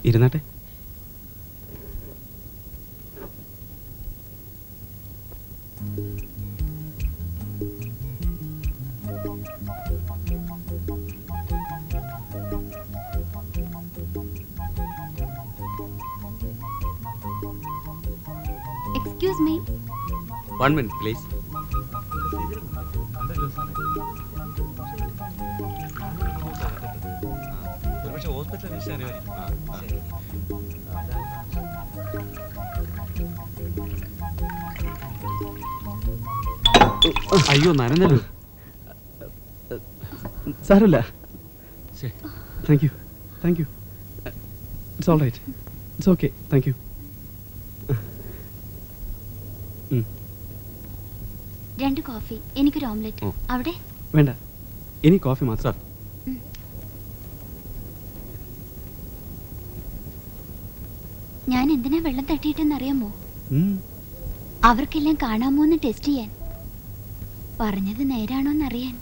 ഇരുന്നാട്ടെ. Excuse me. 1 minute please. അയ്യോ നനഞ്ഞല്ലോ. സാരമില്ല. Thank you. It's all right. It's okay. Thank you. 2 coffee, എനിക്കൊരു omelette. അവിടെ വേണ്ട, ഇനി കോഫി മാത്രം. ഞാൻ എന്തിനാ വെള്ളം തട്ടിയിട്ടെന്ന് അറിയാമോ? അവർക്കെല്ലാം കാണാമോ എന്ന് ടെസ്റ്റ് ചെയ്യാൻ. പറഞ്ഞത് നേരാണോന്ന് അറിയാൻ.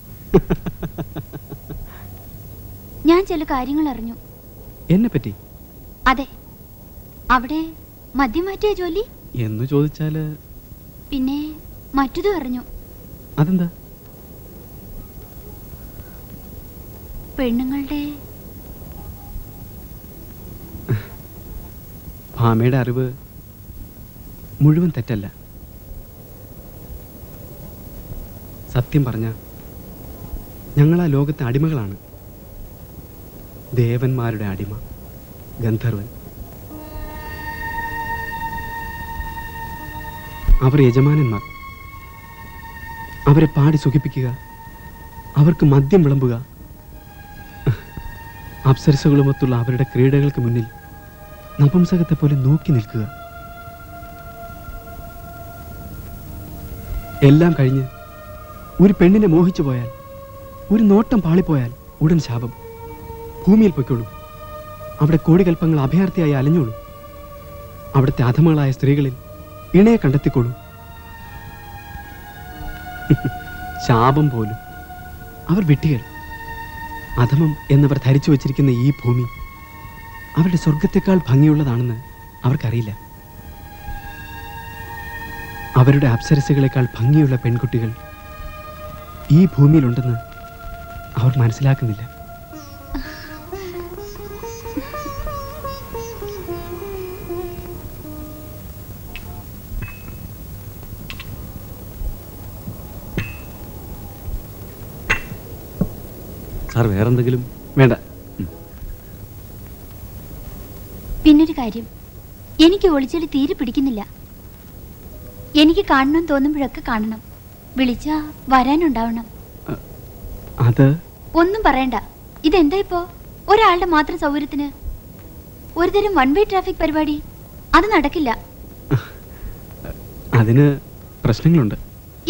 ഞാൻ ചില കാര്യങ്ങൾ അറിഞ്ഞു. എന്നെ പറ്റി? അതെ. അവിടെ മദ്യം മാറ്റിയ ജോലി എന്ന് ചോദിച്ചാല് പിന്നെ മറ്റതും അറിഞ്ഞു. അതെന്താ? പെണ്ണുങ്ങളുടെ ഭാമയുടെ അറിവ് മുഴുവൻ തെറ്റല്ല. സത്യം പറഞ്ഞ ഞങ്ങൾ ആ ലോകത്തെ അടിമകളാണ്. ദേവന്മാരുടെ അടിമ, ഗന്ധർവൻ. അവർ യജമാനന്മാർ. അവരെ പാടി സുഖിപ്പിക്കുക, അവർക്ക് മദ്യം വിളമ്പുക, അപ്സരസുകളുമൊത്തുള്ള അവരുടെ ക്രീഡകൾക്ക് മുന്നിൽ നപുംസകത്തെ പോലെ നോക്കി നിൽക്കുക. എല്ലാം കഴിഞ്ഞ് ഒരു പെണ്ണിനെ മോഹിച്ചു പോയാൽ, ഒരു നോട്ടം പാളിപ്പോയാൽ ഉടൻ ശാപം. ഭൂമിയിൽ പൊയ്ക്കോളൂ. അവിടെ കോടികൽപ്പങ്ങൾ അഭയാർത്ഥിയായി അലഞ്ഞോളൂ. അവിടുത്തെ അധമകളായ സ്ത്രീകളിൽ ഇണയെ കണ്ടെത്തിക്കോളൂ. ശാപം പോലും. അവർ വിട്ടികൾ. അധമം എന്നവർ ധരിച്ചു വച്ചിരിക്കുന്ന ഈ ഭൂമി അവരുടെ സ്വർഗത്തെക്കാൾ ഭംഗിയുള്ളതാണെന്ന് അവർക്കറിയില്ല. അവരുടെ അപ്സരസുകളെക്കാൾ ഭംഗിയുള്ള പെൺകുട്ടികൾ ഈ ഭൂമിയിലുണ്ടെന്ന് അവർ മനസ്സിലാക്കുന്നില്ല. സാർ വേറെന്തെങ്കിലും? വേണ്ട. പിന്നൊരു കാര്യം, എനിക്ക് ഒളിച്ചൊളി തീരെ പിടിക്കുന്നില്ല. എനിക്ക് കാണണമെന്ന് തോന്നുമ്പോഴൊക്കെ കാണണം. വിളിച്ചാ വരാനുണ്ടാവണം. അത് ഒന്നും പറയണ്ട. ഇതെന്താ ഇപ്പോ ഒരാളുടെ മാത്രം സൗകര്യത്തിന് ഒരുതരം 1 വേ ട്രാഫിക് പരിപാടി? അത് നടക്കില്ല. അതിന് പ്രശ്നങ്ങളുണ്ട്.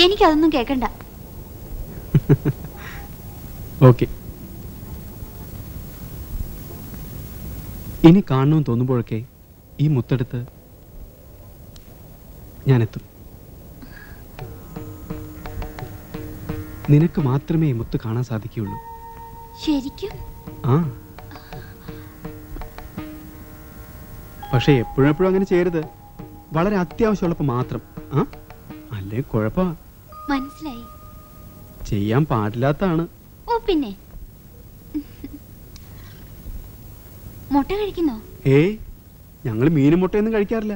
എനിക്കതൊന്നും കേൾക്കണ്ട. ഓക്കെ. ഇനി കാണണമെന്ന് തോന്നുമ്പോഴൊക്കെ ഈ മുത്തെടുത്ത് ഞാനെത്തും. നിനക്ക് മാത്രമേ ഈ മുത്ത് കാണാൻ സാധിക്കുകയുള്ളൂ. ശരിക്കും? ആ. പക്ഷെ എപ്പോഴും അങ്ങനെ ചെയ്യരുത്. വളരെ അത്യാവശ്യമുള്ളപ്പോൾ മാത്രം. ആ, അല്ലേ കുഴപ്പ. മനസ്സിലായി. ചെയ്യാൻ പാടില്ലാത്തതാണ്. ഓ പിന്നെ. മുട്ട കഴിക്കുന്നോ? ഏയ്, ഞങ്ങൾ മീനും മുട്ടയൊന്നും കഴിക്കാറില്ല.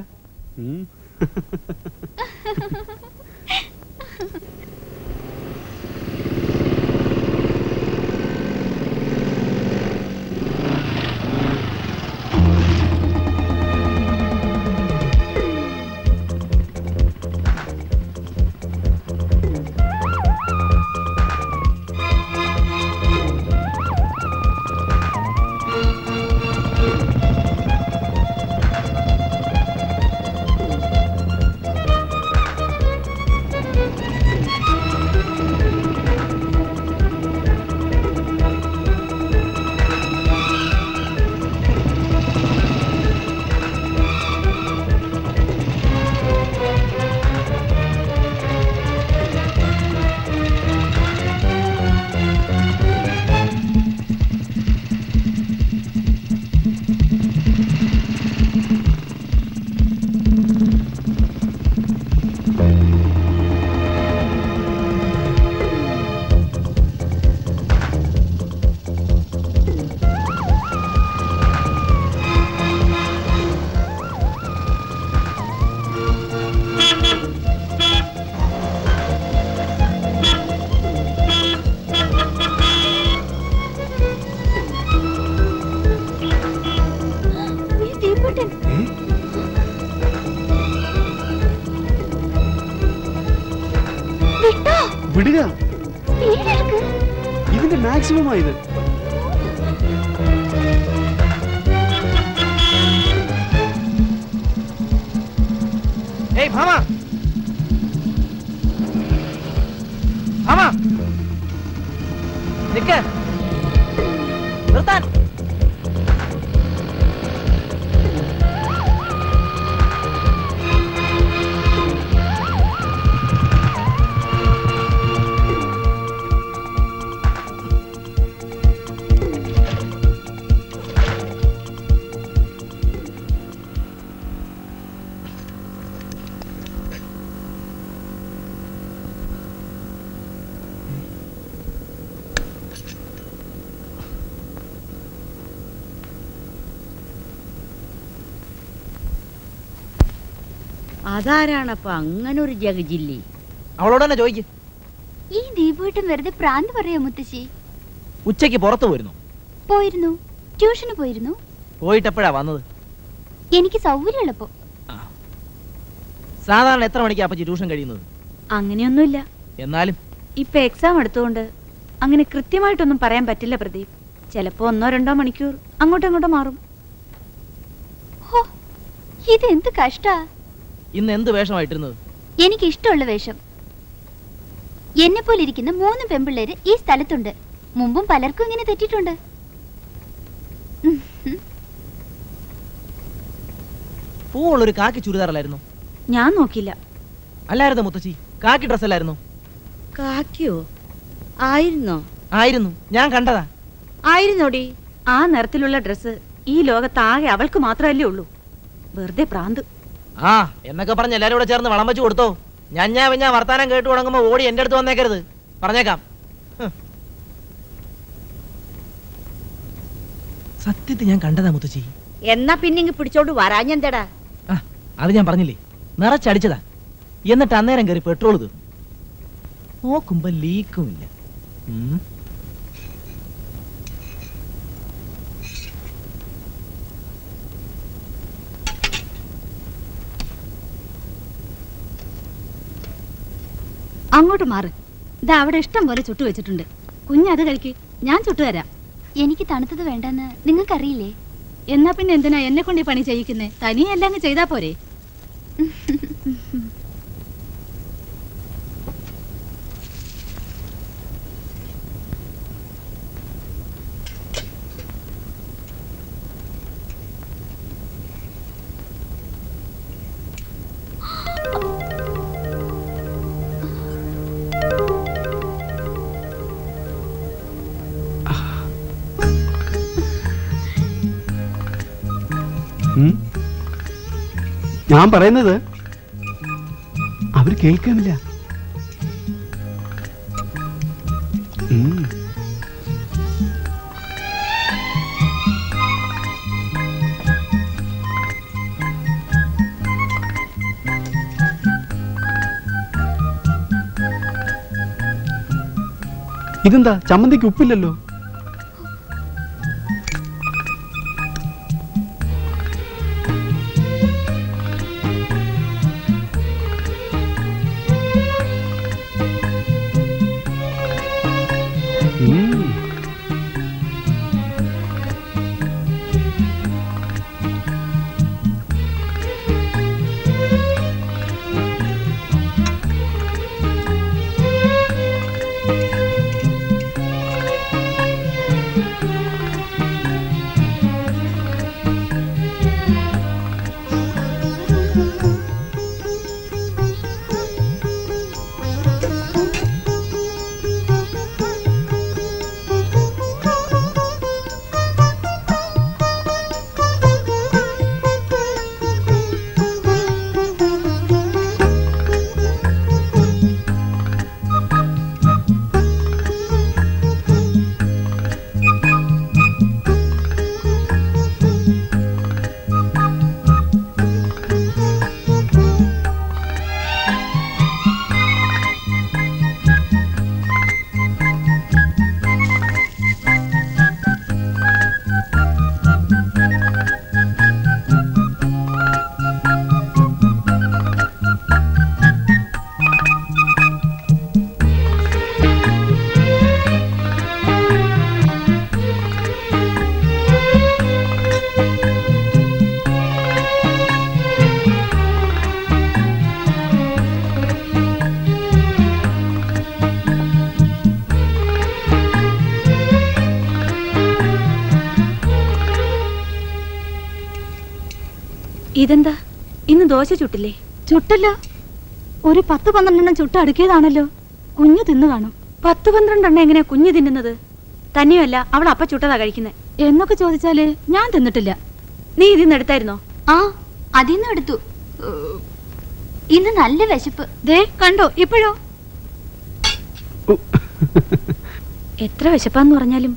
വിടുക. സ്പീഡ് എടുക്ക്. ഇതിന്റെ മാക്സിമം ആയത്. ഏയ് ഭാമ, ഭാമ, നിക്ക്, നിർത്താൻ. അതാരാണപ്പ അങ്ങനെ ഒരു ജഗജില്ലി? അവളോട് തന്നെ ചോദിക്ക്. ഈ ദീപുവേട്ടൻ വെറുതെ പ്രാന്ത് പറയാ മുത്തശ്ശി. ഉച്ചയ്ക്ക് പുറത്തു പോയിരുന്നു. പോയിരുന്നു, ട്യൂഷന് പോയിരുന്നു. പോയിട്ടെപ്പോഴാ വന്നത്? എനിക്ക് സൗകര്യമുള്ളപ്പോ. സാധാരണ എത്ര മണിക്കാ അപ്പച്ചി ട്യൂഷൻ കഴിയുന്നത്? അങ്ങനെയൊന്നുമില്ല. എന്നാലും ഇപ്പൊ എക്സാം എടുത്തുകൊണ്ട് അങ്ങനെ കൃത്യമായിട്ടൊന്നും പറയാൻ പറ്റില്ല പ്രദീപ്. ചിലപ്പോ 1-2 മണിക്കൂർ അങ്ങോട്ടും ഇങ്ങോട്ടും മാറും. ഹോ, ഇതെന്ത് കഷ്ടാ. ഇന്ന് എന്ത് വേഷമായിട്ടിരുന്നത്? എനിക്ക് ഇഷ്ടമുള്ള വേഷം. എന്നെ പോലെ ഇരിക്കുന്ന 3 പെൺപിള്ളേര് ഈ സ്ഥലത്തുണ്ട്. മുമ്പും പലർക്കും ഇങ്ങനെ തെറ്റിട്ടുണ്ട്. പൂവുള്ളൊരു കാക്കി ചുരിദാറല്ലായിരുന്നു? ഞാൻ നോക്കില്ല. അല്ലായിരുന്നു മുത്തശ്ശി, കാക്കി ഡ്രസ് അല്ലായിരുന്നു? കാക്കിയോ? ആയിരുന്നോ? ആയിരുന്നു, ഞാൻ കണ്ടതാ. ആയിരുന്നോടി. ആ നിറത്തിലുള്ള ഡ്രസ്സ് ഈ ലോകത്താകെ അവൾക്ക് മാത്രമല്ലേ ഉള്ളൂ. വെറുതെ പ്രാന്ത്. ആ എന്നൊക്കെ പറഞ്ഞ് എല്ലാരും കൂടെ ചേർന്ന് വളം വെച്ച് കൊടുത്തോ. ഞാൻ വർത്താനം കേട്ടു തുടങ്ങുമ്പോ ഓടി എന്റെ അടുത്ത് വന്നേക്കരുത്, പറഞ്ഞേക്കാം. സത്യത്തിൽ ഞാൻ കണ്ടതാ മുത്തശ്ശി. എന്നാ പിന്നെ പിടിച്ചോണ്ട് വരാഞ്ഞെന്തടാ? ആ അത് ഞാൻ പറഞ്ഞില്ലേ, നിറച്ചടിച്ചതാ. എന്നിട്ട് അന്നേരം കയറി പെട്രോൾ തീർന്നു. നോക്കുമ്പോ ലീക്കും ഇല്ല. അങ്ങോട്ട് മാറ്. ഇതാ അവിടെ ഇഷ്ടം പോലെ ചുട്ടു വെച്ചിട്ടുണ്ട്. കുഞ്ഞത് കഴിക്ക്, ഞാൻ ചുട്ടുതരാം. എനിക്ക് തണുത്തത് വേണ്ടെന്ന് നിങ്ങൾക്കറിയില്ലേ? എന്നാ പിന്നെ എന്തിനാ എന്നെ കൊണ്ട് ഈ പണി ചെയ്യിക്കുന്നേ? തനിയെല്ലാം അങ്ങ് ചെയ്താ പോരെ? ഞാൻ പറയുന്നത് അവർ കേൾക്കാനില്ല. ഇതെന്താ ചമ്മന്തിക്ക് ഉപ്പില്ലല്ലോ? ഇതെന്താ ഇന്ന് ദോശ ചുട്ടില്ലേ? ചുട്ടല്ല, ഒരു 10-12 ചുട്ട് അടുക്കിയതാണല്ലോ. കുഞ്ഞു തിന്നു കാണും. 10-12 എങ്ങനെയാ കുഞ്ഞു തിന്നുന്നത്? തന്നെയല്ല, അവൾ അപ്പ ചുട്ടതാ കഴിക്കുന്നത്. എന്നൊക്കെ ചോദിച്ചാല് ഞാൻ തിന്നിട്ടില്ല. നീ ഇതിന്ന് എടുത്തായിരുന്നോ? ആ, അതിന്നും എടുത്തു. ഇന്ന് നല്ല വിശപ്പ്. ദേ കണ്ടോ ഇപ്പോഴോ? എത്ര വിശപ്പാന്ന് പറഞ്ഞാലും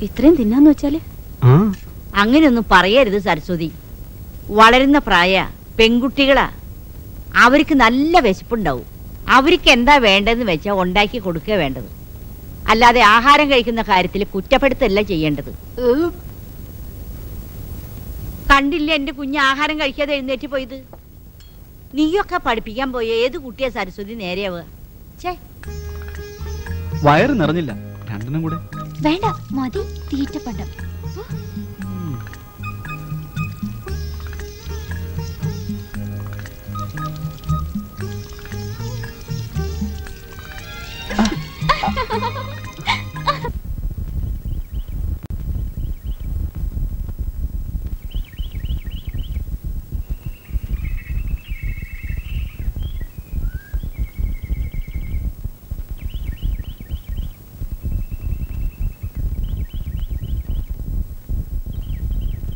ഇത്രയും തിന്നാന്ന് വെച്ചാല് ആ അങ്ങനെയൊന്നും പറയരുത് സരസ്വതി. വളരുന്ന പ്രായ പെൺകുട്ടികളാ, അവർക്ക് നല്ല വിശപ്പുണ്ടാവും. അവർക്ക് എന്താ വേണ്ടതെന്ന് വെച്ചാൽ ഉണ്ടാക്കി കൊടുക്കുക വേണ്ടത്, അല്ലാതെ ആഹാരം കഴിക്കുന്ന കാര്യത്തിൽ കുറ്റപ്പെടുത്തല്ല ചെയ്യേണ്ടത്. കണ്ടില്ല എന്റെ കുഞ്ഞ് ആഹാരം കഴിക്കാതെ എഴുന്നേറ്റ് പോയത്? നീയൊക്കെ പഠിപ്പിക്കാൻ പോയ ഏത് കുട്ടിയെ സരസ്വതി നേരെയാവുക? ഛേ, വയറ് നിറഞ്ഞില്ല, രണ്ടെണ്ണം കൂടെ. വേണ്ട, മതി തീറ്റപ്പണ്ടം.